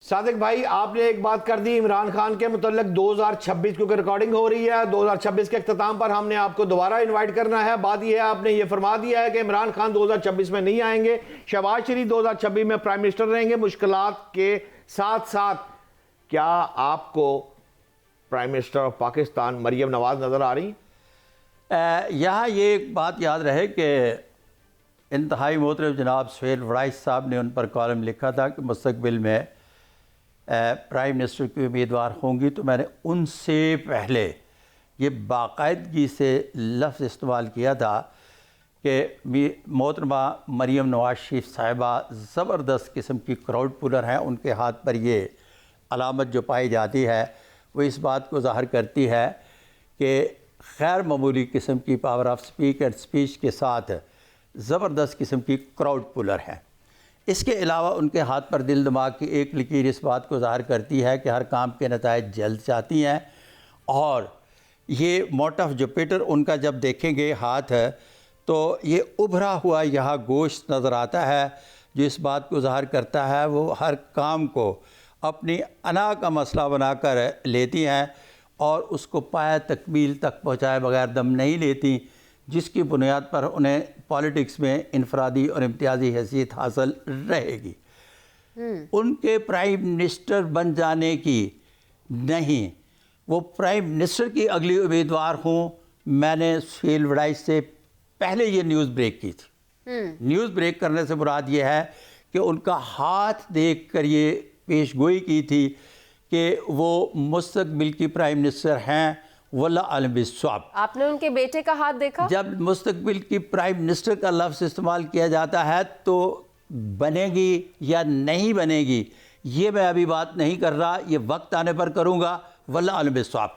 صادق بھائی آپ نے ایک بات کر دی عمران خان کے متعلق 2026 کیونکہ ریکارڈنگ ہو رہی ہے 2026 کے اختتام پر ہم نے آپ کو دوبارہ انوائٹ کرنا ہے. بات یہ ہے آپ نے یہ فرما دیا ہے کہ عمران خان 2026 میں نہیں آئیں گے, شہباز شریف 2026 میں پرائم منسٹر رہیں گے. مشکلات کے ساتھ ساتھ کیا آپ کو prime minister of Pakistan Maryam Nawaz نظر آ رہی؟ یہاں یہ ایک بات یاد رہے کہ انتہائی محترم جناب سہیل وڑائچ صاحب نے ان پر کالم لکھا تھا کہ مستقبل میں پرائم منسٹر کی امیدوار ہوں گی, تو میں نے ان سے پہلے یہ باقاعدگی سے لفظ استعمال کیا تھا کہ محترمہ مریم نواز شریف صاحبہ زبردست قسم کی کراؤڈ پولر ہیں. ان کے ہاتھ پر یہ علامت جو پائی جاتی ہے وہ اس بات کو ظاہر کرتی ہے کہ غیر معمولی قسم کی power of speak and speech کے ساتھ زبردست قسم کی کراؤڈ پولر ہیں. اس کے علاوہ ان کے ہاتھ پر دل دماغ کی ایک لکیر اس بات کو ظاہر کرتی ہے کہ ہر کام کے نتائج جلد چاہتی ہیں, اور یہ موٹف جوپیٹر ان کا جب دیکھیں گے ہاتھ ہے تو یہ ابھرا ہوا یہاں گوشت نظر آتا ہے جو اس بات کو ظاہر کرتا ہے وہ ہر کام کو اپنی انا کا مسئلہ بنا کر لیتی ہیں اور اس کو پایہ تکمیل تک پہنچائے بغیر دم نہیں لیتی, جس کی بنیاد پر انہیں پالیٹکس میں انفرادی اور امتیازی حیثیت حاصل رہے گی. ان کے پرائم منسٹر بن جانے کی نہیں, وہ پرائم منسٹر کی اگلی امیدوار ہوں. میں نے سہیل وڑائچ سے پہلے یہ نیوز بریک کی تھی. نیوز بریک کرنے سے مراد یہ ہے کہ ان کا ہاتھ دیکھ کر یہ پیش گوئی کی تھی کہ وہ مستقبل کی پرائم منسٹر ہیں. واللہ عالم بالصواب. آپ نے ان کے بیٹے کا ہاتھ دیکھا؟ جب مستقبل کی پرائم منسٹر کا لفظ استعمال کیا جاتا ہے تو بنے گی یا نہیں بنے گی یہ میں ابھی بات نہیں کر رہا, یہ وقت آنے پر کروں گا. واللہ عالم بالصواب.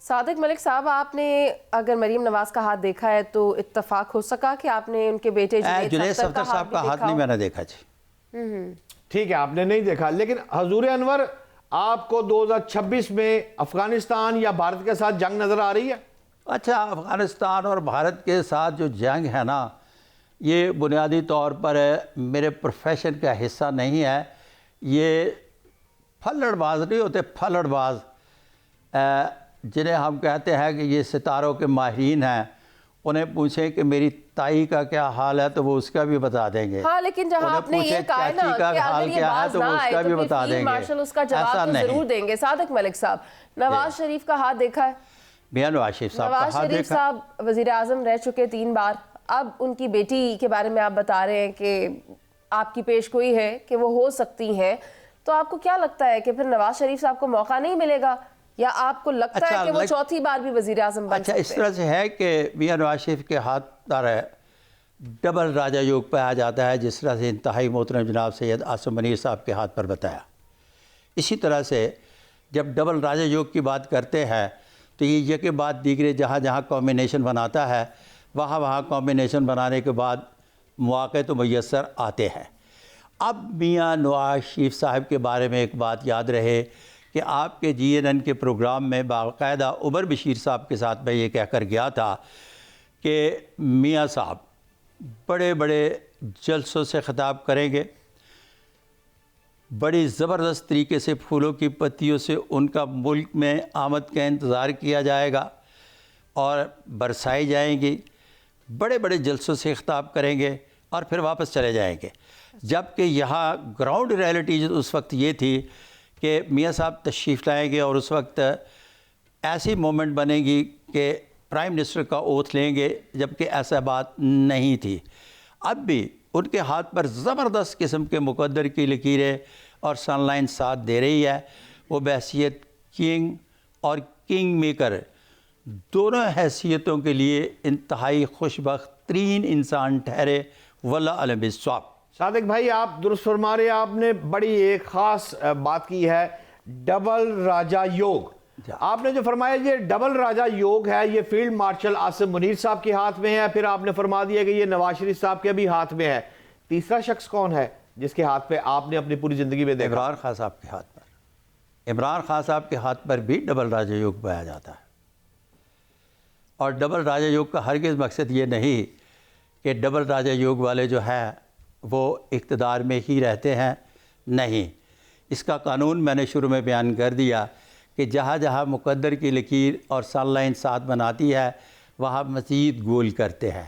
صادق ملک صاحب, آپ نے اگر مریم نواز کا ہاتھ دیکھا ہے تو اتفاق ہو سکا کہ آپ نے ان کے بیٹے جنید صفدر صاحب کا ہاتھ نہیں میں نے دیکھا جی. ٹھیک ہے, آپ نے نہیں دیکھا, لیکن حضور انور آپ کو 2026 میں افغانستان یا بھارت کے ساتھ جنگ نظر آ رہی ہے؟ اچھا, افغانستان اور بھارت کے ساتھ جو جنگ ہے نا یہ بنیادی طور پر میرے پروفیشن کا حصہ نہیں ہے. یہ پھلڑ باز نہیں ہوتے, پھلڑ باز جنہیں ہم کہتے ہیں کہ یہ ستاروں کے ماہرین ہیں, انہیں پوچھیں کہ میری تائی کا کیا حال ہے تو وہ اس کا بھی بتا دیں گے. ہاں, لیکن جہاں آپ نے یہ کہا نا کہ اگر یہ باز نہ آئے تو پھر فیلڈ مارشل اس کا جواب تو ضرور دیں گے. صادق ملک صاحب, نواز شریف کا ہاتھ دیکھا ہے؟ میاں نواز شریف صاحب کا ہاتھ دیکھا. نواز شریف صاحب وزیر اعظم رہ چکے 3 بار, اب ان کی بیٹی کے بارے میں آپ بتا رہے ہیں کہ آپ کی پیش گوئی ہے کہ وہ ہو سکتی ہیں, تو آپ کو کیا لگتا ہے کہ پھر نواز شریف صاحب کو موقع نہیں ملے گا یا آپ کو لگتا ہے کہ وہ چوتھی بار بھی وزیر اعظم بن سکتے ہیں؟ اچھا, اس طرح سے ہے کہ میاں نواز شریف کے ہاتھ پر ڈبل راجہ یوگ پایا جاتا ہے, جس طرح سے انتہائی محترم جناب سید عاصم منیر صاحب کے ہاتھ پر بتایا. اسی طرح سے جب ڈبل راجہ یوگ کی بات کرتے ہیں تو یہ یکے بعد دیگرے جہاں جہاں کمبینیشن بناتا ہے وہاں کمبینیشن بنانے کے بعد مواقع تو میسر آتے ہیں. اب میاں نواز شریف صاحب کے بارے میں ایک بات یاد رہے کہ آپ کے GNN کے پروگرام میں باقاعدہ عمر بشیر صاحب کے ساتھ میں یہ کہہ کر گیا تھا کہ میاں صاحب بڑے بڑے جلسوں سے خطاب کریں گے, بڑی زبردست طریقے سے پھولوں کی پتیوں سے ان کا ملک میں آمد کا انتظار کیا جائے گا اور برسائی جائیں گی, بڑے بڑے جلسوں سے خطاب کریں گے اور پھر واپس چلے جائیں گے. جبکہ یہاں گراؤنڈ ریئلٹی اس وقت یہ تھی کہ میاں صاحب تشریف لائیں گے اور اس وقت ایسی مومنٹ بنے گی کہ پرائم منسٹر کا اوتھ لیں گے, جبکہ ایسا بات نہیں تھی. اب بھی ان کے ہاتھ پر زبردست قسم کے مقدر کی لکیریں اور سن لائن ساتھ دے رہی ہے. وہ بحیثیت کنگ اور کنگ میکر دونوں حیثیتوں کے لیے انتہائی خوش بخت ترین انسان ٹھہرے. واللہ عالم بالصواب. صادق بھائی آپ درست فرما رہے ہیں, آپ نے بڑی ایک خاص بات کی ہے, ڈبل راجہ یوگ. آپ نے جو فرمایا یہ ڈبل راجہ یوگ ہے, یہ فیلڈ مارشل عاصم منیر صاحب کے ہاتھ میں ہے, پھر آپ نے فرما دیا کہ یہ نواز شریف صاحب کے بھی ہاتھ میں ہے. تیسرا شخص کون ہے جس کے ہاتھ پہ آپ نے اپنی پوری زندگی میں دیکھا؟ عمران خان صاحب کے ہاتھ پر. عمران خان صاحب کے ہاتھ پر بھی ڈبل راجہ یوگ پایا جاتا ہے, اور ڈبل راجہ یوگ کا ہرگز مقصد یہ نہیں کہ ڈبل راجہ یوگ والے جو ہیں وہ اقتدار میں ہی رہتے ہیں, نہیں. اس کا قانون میں نے شروع میں بیان کر دیا کہ جہاں جہاں مقدر کی لکیر اور سن لائن ساتھ بناتی ہے وہاں مزید گول کرتے ہیں،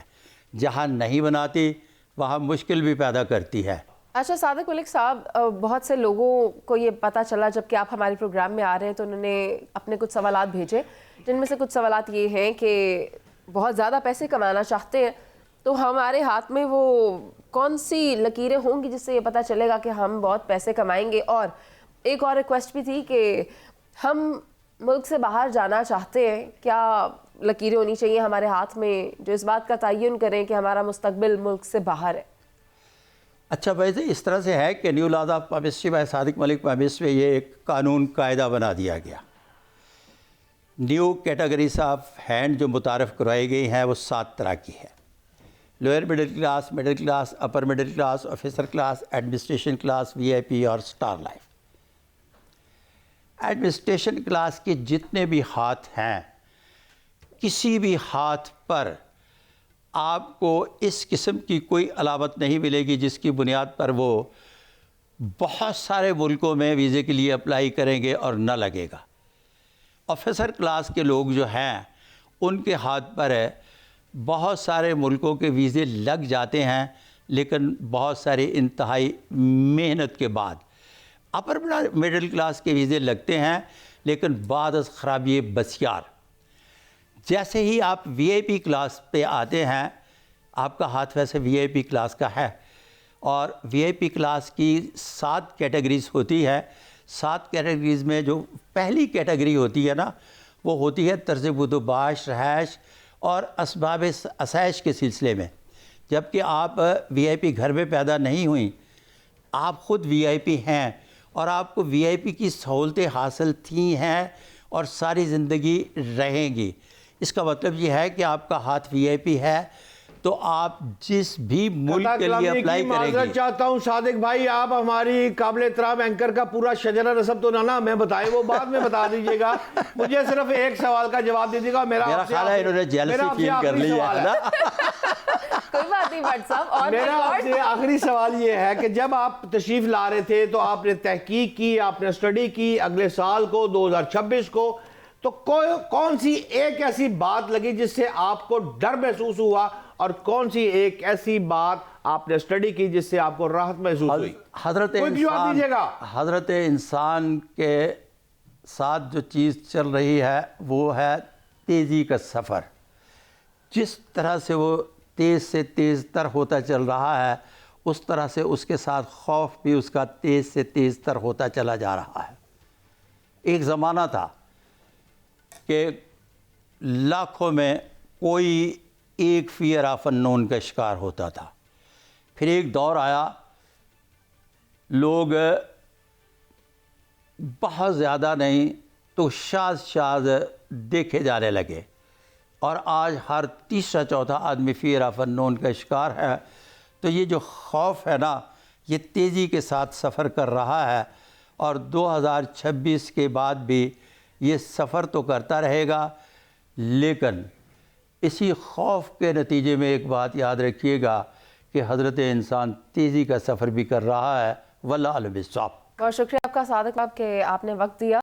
جہاں نہیں بناتی وہاں مشکل بھی پیدا کرتی ہے۔ اچھا صادق ملک صاحب، بہت سے لوگوں کو یہ پتہ چلا جب کہ آپ ہمارے پروگرام میں آ رہے ہیں تو انہوں نے اپنے کچھ سوالات بھیجے، جن میں سے کچھ سوالات یہ ہیں کہ بہت زیادہ پیسے کمانا چاہتے ہیں تو ہمارے ہاتھ میں وہ کون سی لکیریں ہوں گی جس سے یہ پتہ چلے گا کہ ہم بہت پیسے کمائیں گے؟ اور ایک اور ریکویسٹ بھی تھی کہ ہم ملک سے باہر جانا چاہتے ہیں، کیا لکیریں ہونی چاہیے ہمارے ہاتھ میں جو اس بات کا تعین کریں کہ ہمارا مستقبل ملک سے باہر ہے؟ اچھا ویسے اس طرح سے ہے کہ نیو لاز آف پابلسٹی بائی صادق ملک پابلسٹ میں یہ ایک قانون قاعدہ بنا دیا گیا۔ نیو کیٹیگریز آف ہینڈ جو متعارف کروائی گئی ہیں وہ 7 طرح کی ہے: lower middle class, upper middle class, officer class, administration class, V I P اور سٹار لائف۔ ایڈمنسٹریشن کلاس کے جتنے بھی ہاتھ ہیں، کسی بھی ہاتھ پر آپ کو اس قسم کی کوئی علامت نہیں ملے گی جس کی بنیاد پر وہ بہت سارے ملکوں میں ویزے کے لیے اپلائی کریں گے اور نہ لگے گا۔ آفیسر کلاس کے لوگ جو ہیں ان کے ہاتھ پر ہے بہت سارے ملکوں کے ویزے لگ جاتے ہیں لیکن بہت سارے انتہائی محنت کے بعد۔ اپر مڈل کلاس کے ویزے لگتے ہیں لیکن بعد از خرابی بسیار۔ جیسے ہی آپ وی آئی پی کلاس پہ آتے ہیں، آپ کا ہاتھ ویسے وی آئی پی کلاس کا ہے، اور وی آئی پی کلاس کی 7 کیٹیگریز ہوتی ہے۔ 7 کیٹیگریز میں جو پہلی کیٹیگری ہوتی ہے نا، وہ ہوتی ہے طرز بود و باش، رہائش اور اسباب آسائش کے سلسلے میں۔ جبکہ آپ وی آئی پی گھر میں پیدا نہیں ہوئیں، آپ خود وی آئی پی ہیں اور آپ کو وی آئی پی کی سہولتیں حاصل تھیں ہیں اور ساری زندگی رہیں گی۔ اس کا مطلب یہ ہے کہ آپ کا ہاتھ وی آئی پی ہے تو آپ جس بھی ملک کے لیے اپلائی کریں گے۔ معذرت چاہتا ہوں صادق بھائی، آپ ہماری قابل احترام اینکر کا پورا شجرہ نسب تو نہ ہمیں بتائیں، وہ بعد میں بتا دیجیے گا۔ مجھے صرف ایک سوال کا جواب دیجیے گا۔ میرا خیال ہے انہوں نے جیلسی فیل کر لی ہے نا۔ کوئی بات نہیں بٹ صاحب، اور میرا آپ سے آخری سوال یہ ہے کہ جب آپ تشریف لا رہے تھے تو آپ نے تحقیق کی، آپ نے اسٹڈی کی اگلے سال کو 2026 کو، تو کون سی ایک ایسی بات لگی جس سے آپ کو ڈر محسوس ہوا، اور کون سی ایک ایسی بات آپ نے اسٹڈی کی جس سے آپ کو راحت محسوس ہوئی؟ حضرت انسان کے ساتھ جو چیز چل رہی ہے وہ ہے تیزی کا سفر۔ جس طرح سے وہ تیز سے تیز تر ہوتا چل رہا ہے، اس طرح سے اس کے ساتھ خوف بھی اس کا تیز سے تیز تر ہوتا چلا جا رہا ہے۔ ایک زمانہ تھا کہ لاکھوں میں کوئی ایک فیئر آف انون کا شکار ہوتا تھا۔ پھر ایک دور آیا، لوگ بہت زیادہ نہیں تو شاذ دیکھے جانے لگے، اور آج ہر تیسرا چوتھا آدمی فیئر آف انون کا شکار ہے۔ تو یہ جو خوف ہے نا، یہ تیزی کے ساتھ سفر کر رہا ہے، اور 2026 کے بعد بھی یہ سفر تو کرتا رہے گا، لیکن اسی خوف کے نتیجے میں ایک بات یاد رکھیے گا کہ حضرت انسان تیزی کا سفر بھی کر رہا ہے۔ واللہ اعلم بالصواب۔ بہت شکریہ آپ کا صادق صاحب کہ آپ نے وقت دیا۔